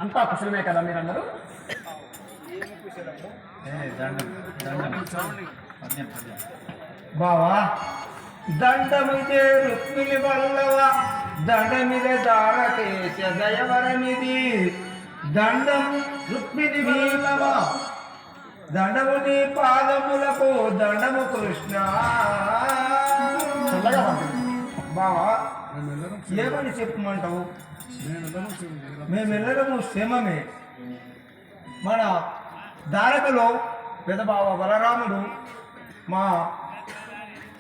అంతా కుశలమే కదా మీరందరూ? బావా దండమిదే రుక్మిణి వల్లవ దండమిద దారకేశ దయవరమిది దండం రుక్మిణి వల్లవ దండము నీ పాదములకు దండము కృష్ణ. బావా ఏమని చెప్పమంటావు? మేమెల్లరము క్షేమమే. మన ద్వారకలో పెదబావ బలరాముడు, మా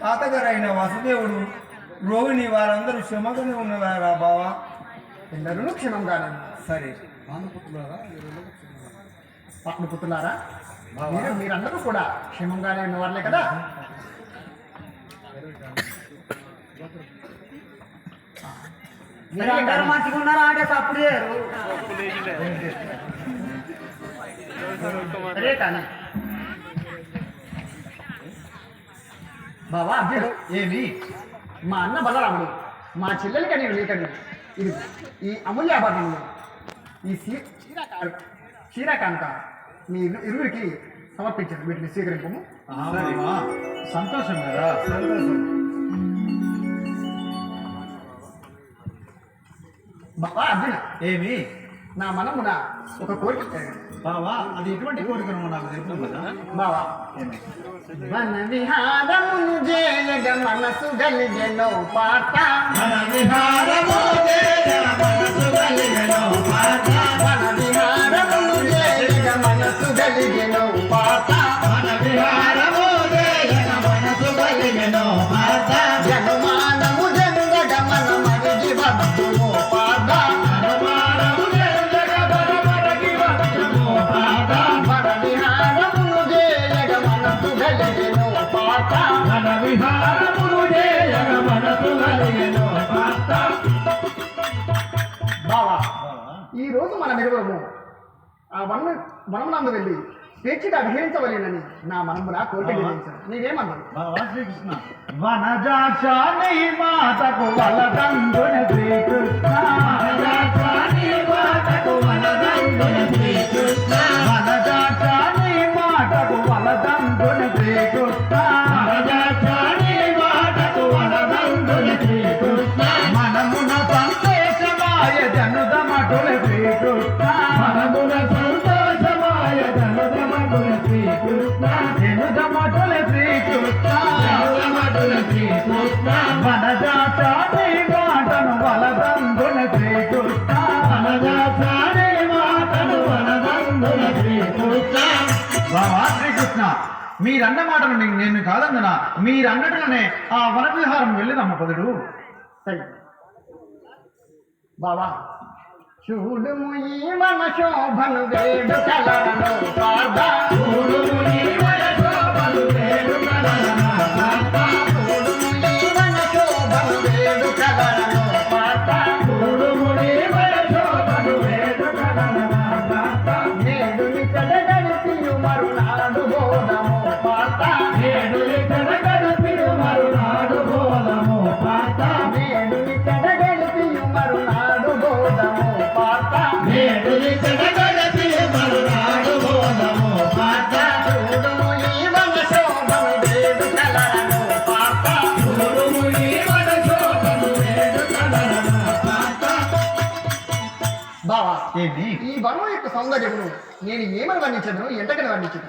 తాతగారైన వసుదేవుడు, రోహిణి వారందరూ క్షేమంగానే ఉన్నవారా బావా? ఎందరూ క్షేమంగానే. సరే పుత్రులారా, మీరందరూ కూడా క్షేమంగానే ఉన్నవారులే కదా? మీరందరూ మంచిగా ఉన్నారా అంటే తప్పుడు చేయరు. బావా అభ్యుడు ఏమి? మా అన్న బలరాముడు మా చెల్లెలికి నేను లేకండి ఇది ఈ అమూల్యాభరణంలో ఈ చీర కనుక మీ ఇరువురికి సమర్పించాను. వీటిని స్వీకరింపము. సంతోషం కదా, సంతోషం. బావా అర్జున, ఏమి? నా మనమున ఒక కోరిక బావా అది ఎటువంటి కోరిక నాకు తెలుసు కదా. బావా వన విహారమును జేయగ మనసు గలిగెనో పాట, మన విహారము మనసు కలిగెనో పాట, వన విహారమును జేయగ మనసు గలిగెనో పాట, మన విహారము మనసు కలిగెనో పాట, జనుమానము జనుగ మన మరిగి వద్దుమో పాట, అనుమానము జనుగ మన మరిగి వద్దుమో పాట, వన విహారమును జేయగ మనసు గలిగెనో పాట, మన విహారమును జేయగ మనసు కలిగెనో పాట. బావా ఈ రోజు మన మెరుగురము ఆ వనమునందు వెళ్ళి స్వేచ్ఛగా విహరించవలేనని నా మనమున కోరిక నిర్వహించాను. నీవేమన్నాను? బావా శ్రీకృష్ణ వనజాక్ష నీ మాతకు వలదండున శ్రీకృష్ణ, వనజాక్ష నీ మాతకు వలదండున శ్రీకృష్ణ, వనజాక్ష నీ మాటకు వలదండున శ్రీకృష్ణ, వనజాక్ష నీ మాటకు వలదండున శ్రీకృష్ణ, మనమున సంతోషమాయ జనుదమటుల శ్రీకృష్ణ, మనమున సంతోషమాయ జనుదమటుల శ్రీకృష్ణ, జనుదమటుల శ్రీకృష్ణ, జనుదమటుల శ్రీకృష్ణ, వనజాక్ష నీ మాటను వలదండున శ్రీకృష్ణ, వనజాక్ష నీ మాటను వలదండున శ్రీకృష్ణ. బావా శ్రీకృష్ణ మీరన్న మాటను నేను కాదన్నా, మీరన్నట్టుగానే ఆ వనవిహారం వెళ్ళిదమ్మ పదుడు. సరే బావా చూడుము ఈ మన శోభను వేడు కలను పాద, చూడుము ఈ మన శోభను వేడు కలను పాద, చూడుము ఈ మన శోభను వేడు కలను పాద, చూడుము ఈ మన శోభను వేడు కలను పాద, నేడు నికడ గడిపియు మరునాడు బోధము పాద, నేడు ఇక్కడ గడిపియు మరునాడు బోధము పాద, నేడు నికడ గడిపియు మరునాడు బోధము పాద, నేడు ఇక్కడ గడిపియు మరునాడు బోధము పాద, చూడుము ఈ మన శోభను వేడు కలను పాద. చూడుము ఈ మన శోభను వేడు కలను పాద. బావా ఏమి? ఈ వనం యొక్క సౌందర్యమును నేను ఏమని వర్ణించదును, ఎంతకని వర్ణించదు.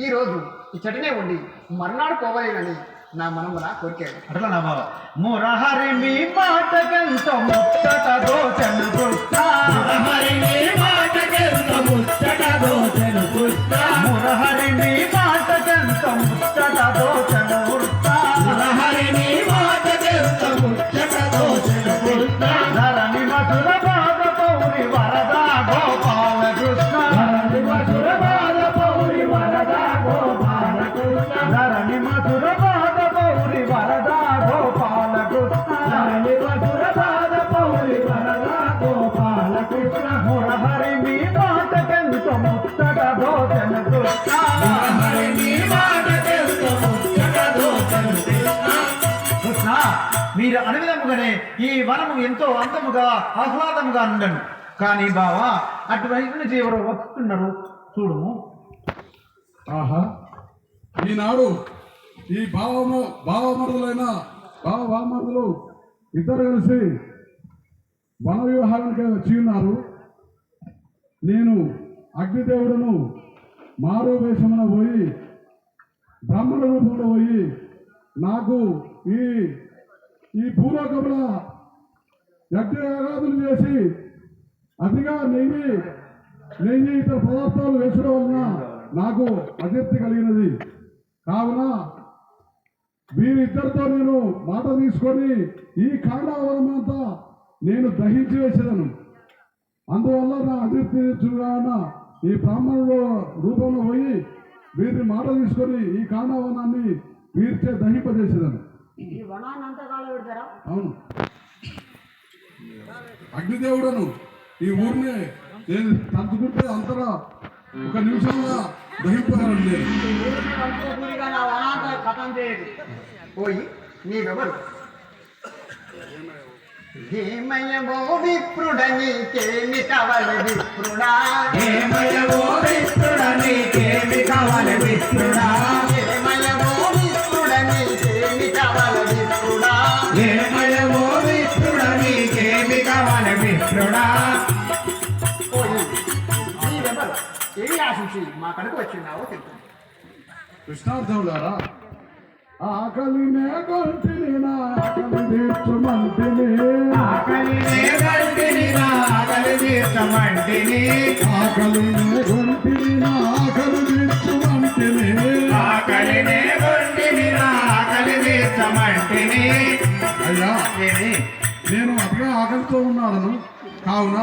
ఈ రోజు ఇచ్చటనే ఉండి మర్నాడు పోవలేనని నా మనమున కోరికాడు. అట్లా నా బావ మురహరి మీ మాటకెంత ముచ్చట దోచను కృష్ణ, మురహరి మీ మాటకెంత ముచ్చట దోచను కృష్ణ, మురహరి మీ మాటకెంత ముచ్చట దోచను కృష్ణ, మురహరి మీ మాటకెంత ముచ్చట దోచను కృష్ణ, ధరణి మధుర బాధ పౌరి వరదా గోపాల కృష్ణ, ధరణి మధుర బాధ పౌరి వరదా గోపాల కృష్ణ, ధరణి మధుర బాధ పౌరి వరదా గోపాల కృష్ణ, ధరణి మధుర బాధ పౌరి వరదా గోపాల కృష్ణ, మురహరి మీ మాటకెంత ముచ్చట దోచన కృష్ణ, మురహరి మీ మాటకెంత ముచ్చట దోచన కృష్ణ. కృష్ణ మీరు అనే విధముగానే ఈ వనము ఎంతో అందముగా ఆహ్లాదముగా ఉండను. కానీ బావా అటువైపు నుంచి ఎవరు వస్తున్నారు చూడుము. ఆహా, ఈనాడు ఈ భావమరుదులైన భావమరుదులు ఇద్దరు కలిసి వన వివాహానికి వచ్చి ఉన్నారు. నేను అగ్నిదేవుడును మారు వేషమున పోయి బ్రాహ్మణ రూపంలో పోయి నాకు ఈ భూలోకంలో యజ్ఞయాగాదులు చేసి అతిగా నెయ్యి ఇతర పదార్థాలు వేసడం వలన నాకు అతీప్తి కలిగినది. కావున వీరిద్దరితో నేను మాట తీసుకొని ఈ కాండావరమంతా నేను దహించి వేసేదను. అందువల్ల నా అతీప్తి తీర్చుగాన ఈ బ్రాహ్మణుల రూపంలో పోయి వీరిని మాట తీసుకొని ఈ కాండావనాన్ని వీరిచే దహింపజేసేదను. ఈ వనాన్ని అంతా కాలం పెడతారా? అవును, అగ్నిదేవుడను ఈ ఊరిని నేను తలుచుకుంటే అంతగా ఒక నిమిషంలో దహింపగలను. నా వనాంతా కథం చేయదు. పోయి నీవెవరు? హేమయమో విప్రుడ నీకేమి కావాలి విప్రుడా? హేమయమో విప్రుడ నీకేమి కావాలి విప్రుడా? హేమయమో విప్రుడ నీకేమి కావాలి విప్రుడా? హేమయమో విప్రుడ నీకేమి కావాలి విప్రుడా? పోయి నీవెవరు? ఏమి ఆశించి మా కడుకు వచ్చినావో తెలుసు. కృష్ణార్థములారా, ఆకలినే గొంటిని నా ఆకలి తీర్చుమంటిని, ఆకలినే గొంటిని నా ఆకలి తీర్చమంటిని, ఆకలినే గొంటిని నా ఆకలి తీర్చుమంటిని, ఆకలినే గొంటిని నా ఆకలి తీర్చమంటిని. అయ్యా, ఏమి? నేను అతిగా ఆకలితో ఉన్నాను. కావున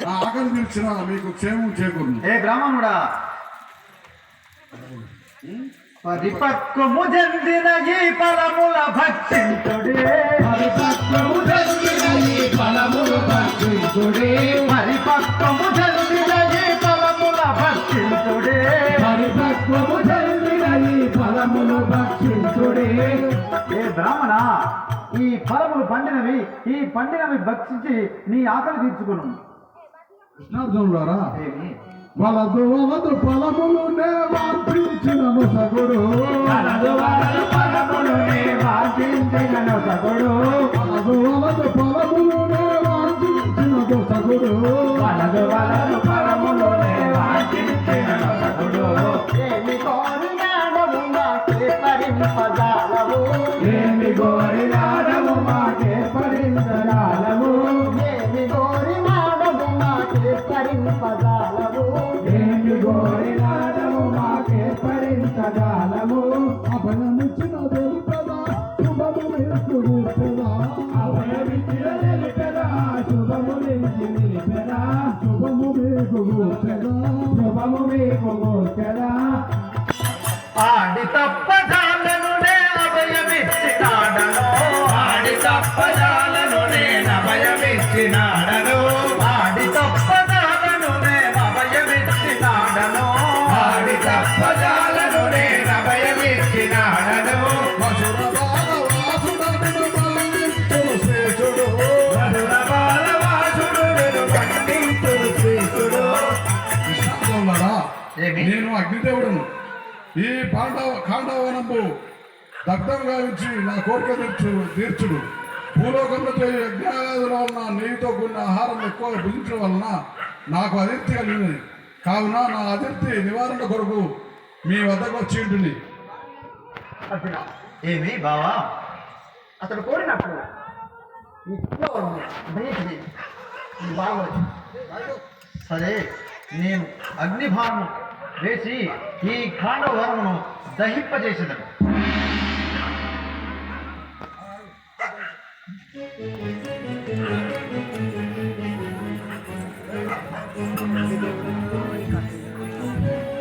ఆ ఆకలి తీర్చిన మీకు క్షేమం చేకూరును. ఏ బ్రాహ్మణుడా, పరిపక్వము చెందిన ఈ ఫలముల భక్షించుడే. పరిపక్వము చెందిన ఈ ఫలములు భక్షించుడే. పరిపక్వము చెందిన ఈ ఫలముల భక్షించుడే. పరిపక్వము చెందిన ఈ ఫలములు భక్షించుడే. ఏ బ్రాహ్మణ, ఈ ఫలములు పండినవి, ఈ పండినవి భక్షించి నీ ఆకలి తీర్చుకును. కృష్ణార్థములారా, ఏమి? వలదు ఫలములునే వాంఛించినను సగుడు, వలదు ఫలములునే వాంఛించినను సగుడు, వలదు ఫలములునే వాంఛించినను సగుడు, వలదు ఫలములునే వాంఛించినను సగుడు. ఏమి కోరినాడవు నాకే పరింపజాలవు. ఏమి గోరినాడము మాకే పరించరాలము. ఏమి కోరినాడవు నాకే పరింపజాలవు. ఏమి గోరినాడము మాకే పరించరాలము. అభయమిచ్చిన తెలుపదా శుభము మీకు నిలిపెదా, అభయమిచ్చిన తెలిపెదా శుభము నుంచి నిలిపెదా, శుభము మీకు గూర్చెదా, శుభము మీకు గోచరా. ఆడి తప్పజాలనునే అభయమిచ్చినాడను. ఆడి తప్పజాలను నేను అభయమిచ్చినాడను. ఆడి తప్పజాలనునే అభయమిచ్చినాడను. ఆడి తప్పజాలను నేను అభయమిచ్చినాడను. మధురబాల వాసుడను మన్నించును శ్రేష్ఠుడు, మధుర బాలవాసుడు నేను పండించుడు శ్రీసుడు. కృష్ణార్థములారా, ఏమి? నేను అగ్నిదేవుడను. ఈ ఖాండవనంబు దగ్ధంగా ఉంచి నా కోరిక తీర్చుడు. భూలోకంలో చేయ యజ్ఞాదుల వలన నెయ్యితో కూడిన ఆహారం ఎక్కువ భుజించడం వలన నాకు అతీప్తి కలిగినది. కావున నా అతీప్తి నివారణ కొరకు మీ వద్దకు వచ్చి ఉంటుంది. అర్జున, ఏమి బావా, అతడు కోరినప్పుడు ఇంట్లో దయచేసి బాగోదు. సరే, నేను అగ్నిభారము వేసి ఈ ఖాండవ వరమును దహింపజేసేదను.